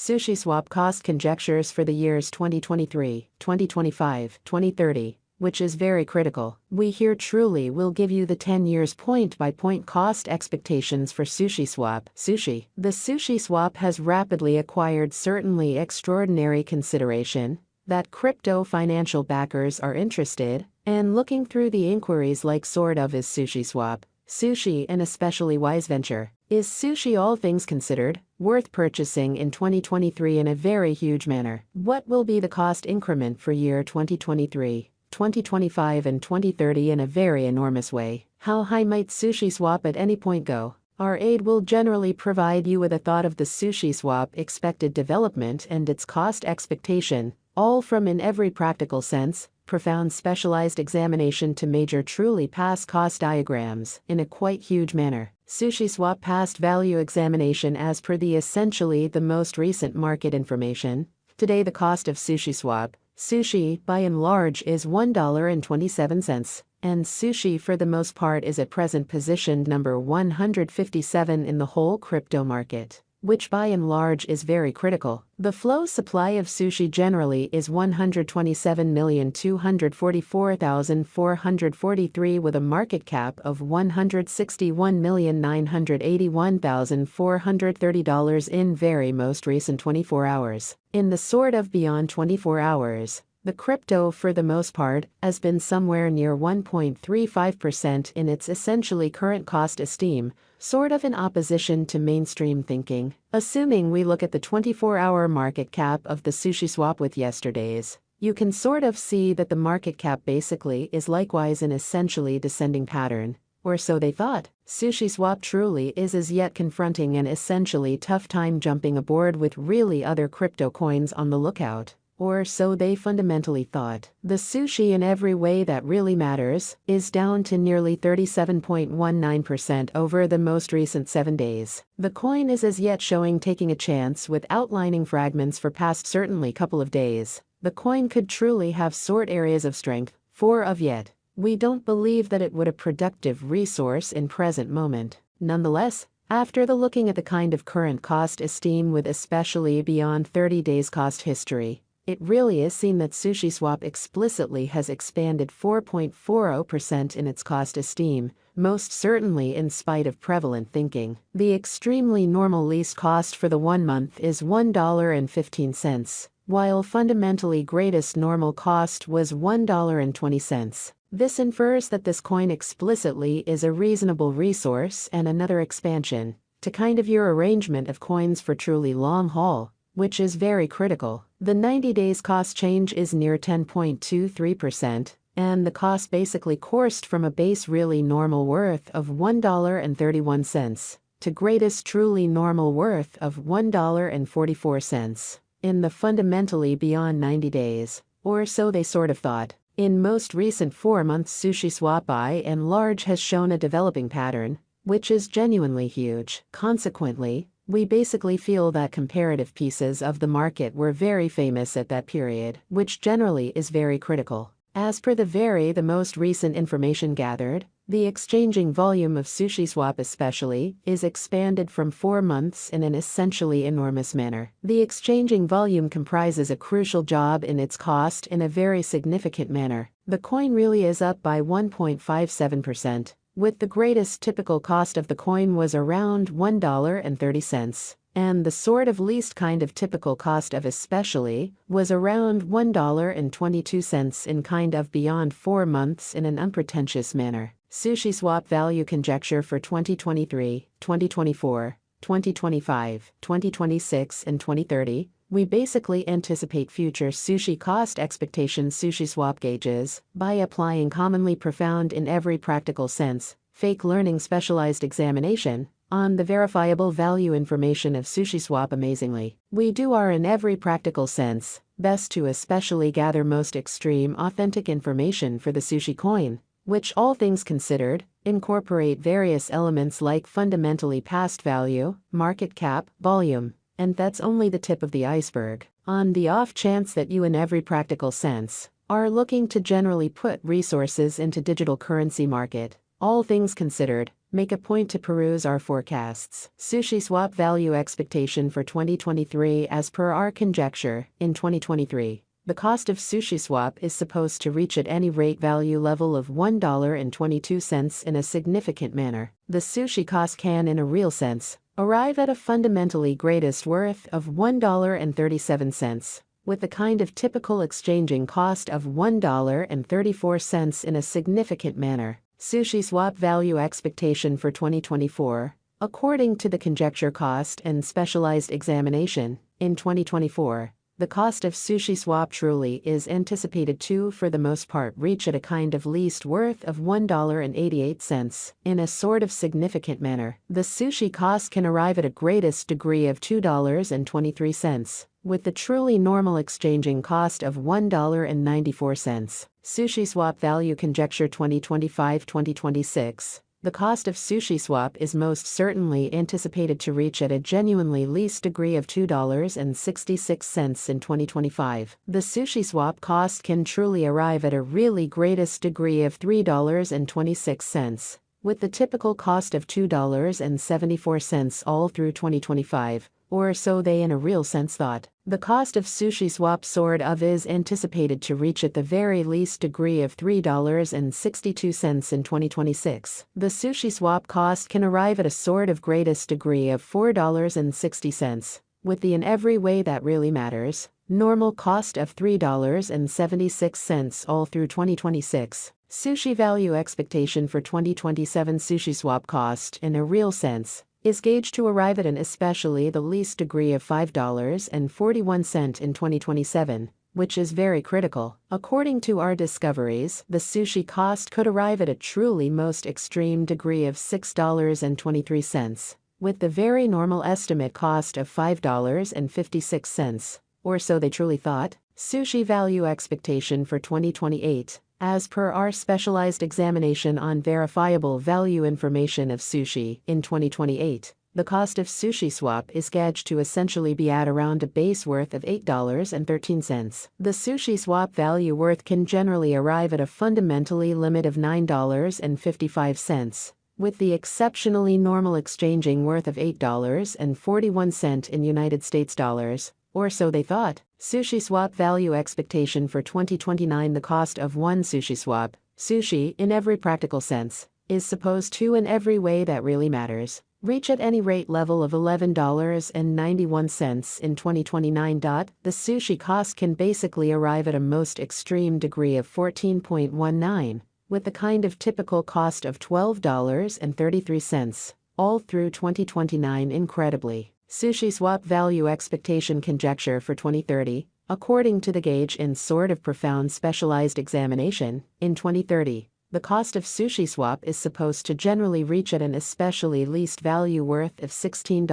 SUSHISWAP cost conjectures for the years 2023, 2025, 2030, which is very critical. We here truly will give you the 10 years point-by-point cost expectations for SUSHISWAP. Sushi. The SUSHISWAP has rapidly acquired certainly extraordinary consideration that crypto financial backers are interested, and looking through the inquiries like sort of is SUSHISWAP, Sushi and especially wise venture. Is Sushi all things considered worth purchasing in 2023 in a very huge manner? What will be the cost increment for year 2023, 2025 and 2030 in a very enormous way? How high might SUSHISWAP at any point go? Our aid will generally provide you with a thought of the SUSHISWAP expected development and its cost expectation, all from in every practical sense, profound specialized examination to major truly past cost diagrams in a quite huge manner. SUSHISWAP past value examination as per the essentially the most recent market information. Today the cost of SUSHISWAP, sushi by and large is $1.27, and sushi for the most part is at present positioned number 157 in the whole crypto market, which by and large is very critical. The flow supply of sushi generally is 127,244,443 with a market cap of $161,981,430 in very most recent 24 hours. In the sort of beyond 24 hours, the crypto for the most part has been somewhere near 1.35% in its essentially current cost esteem, sort of in opposition to mainstream thinking. Assuming we look at the 24-hour market cap of the SUSHISWAP with yesterday's, you can sort of see that the market cap basically is likewise an essentially descending pattern, or so they thought. SUSHISWAP truly is as yet confronting an essentially tough time jumping aboard with really other crypto coins on the lookout. Or so they fundamentally thought. The sushi in every way that really matters is down to nearly 37.19% over the most recent 7 days. The coin is as yet showing taking a chance with outlining fragments for past certainly couple of days. The coin could truly have sort areas of strength, for of yet. We don't believe that it would a productive resource in present moment. Nonetheless, after the looking at the kind of current cost esteem with especially beyond 30 days cost history, it really is seen that SUSHISWAP explicitly has expanded 4.40% in its cost esteem, most certainly in spite of prevalent thinking. The extremely normal least cost for the 1 month is $1.15, while fundamentally greatest normal cost was $1.20. This infers that this coin explicitly is a reasonable resource and another expansion to kind of your arrangement of coins for truly long haul, which is very critical. The 90 days cost change is near 10.23%, and the cost basically coursed from a base really normal worth of $1.31 to greatest truly normal worth of $1.44 in the fundamentally beyond 90 days, or so they sort of thought. In most recent 4 months SUSHISWAP by and large has shown a developing pattern, which is genuinely huge. Consequently, we basically feel that comparative pieces of the market were very famous at that period, which generally is very critical. As per the most recent information gathered, the exchanging volume of SUSHISWAP especially is expanded from 4 months in an essentially enormous manner. The exchanging volume comprises a crucial job in its cost in a very significant manner. The coin really is up by 1.57%. With the greatest typical cost of the coin was around $1.30, and the sort of least kind of typical cost of especially was around $1.22 in kind of beyond 4 months in an unpretentious manner. SUSHISWAP value conjecture for 2023, 2024, 2025, 2026 and 2030. We basically anticipate future sushi cost expectations SUSHISWAP gauges by applying commonly profound in every practical sense, fake learning specialized examination on the verifiable value information of SUSHISWAP. Amazingly, we do our in every practical sense best to especially gather most extreme authentic information for the sushi coin, which all things considered, incorporate various elements like fundamentally past value, market cap, volume. And that's only the tip of the iceberg. On the off chance that you in every practical sense are looking to generally put resources into digital currency market, all things considered, Make a point to peruse our forecasts. SUSHISWAP value expectation for 2023 as per our conjecture. In 2023, the cost of SUSHISWAP is supposed to reach at any rate value level of $1.22 in a significant manner. The sushi cost can, in a real sense, arrive at a fundamentally greatest worth of $1.37, with the kind of typical exchanging cost of $1.34 in a significant manner. SUSHISWAP value expectation for 2024, according to the conjecture cost and specialized examination. In 2024, the cost of SUSHISWAP truly is anticipated to, for the most part, reach at a kind of least worth of $1.88 in a sort of significant manner. The sushi cost can arrive at a greatest degree of $2.23, with the truly normal exchanging cost of $1.94. SUSHISWAP value conjecture 2025-2026. The cost of SUSHISWAP is most certainly anticipated to reach at a genuinely least degree of $2.66 in 2025. The SUSHISWAP cost can truly arrive at a really greatest degree of $3.26, with the typical cost of $2.74 all through 2025, or so they in a real sense thought. The cost of SUSHISWAP sort of is anticipated to reach at the very least degree of $3.62 in 2026. The SUSHISWAP cost can arrive at a sort of greatest degree of $4.60, with the in every way that really matters, normal cost of $3.76 all through 2026. Sushi value expectation for 2027 SUSHISWAP cost, in a real sense, is gauged to arrive at an especially the least degree of $5.41 in 2027, which is very critical. According to our discoveries, the sushi cost could arrive at a truly most extreme degree of $6.23, with the very normal estimate cost of $5.56, or so they truly thought. Sushi value expectation for 2028. As per our specialized examination on verifiable value information of sushi, in 2028, the cost of SUSHISWAP is gauged to essentially be at around a base worth of $8.13. The SUSHISWAP value worth can generally arrive at a fundamentally limit of $9.55, with the exceptionally normal exchanging worth of $8.41 in United States dollars, or so they thought. SUSHISWAP value expectation for 2029. The cost of one SUSHISWAP, sushi in every practical sense, is supposed to, in every way that really matters, reach at any rate level of $11.91 in 2029. The sushi cost can basically arrive at a most extreme degree of $14.19, with the kind of typical cost of $12.33, all through 2029. Incredibly, SUSHISWAP value expectation conjecture for 2030, according to the gauge in sort of profound specialized examination. In 2030, the cost of SUSHISWAP is supposed to generally reach at an especially least value worth of $16.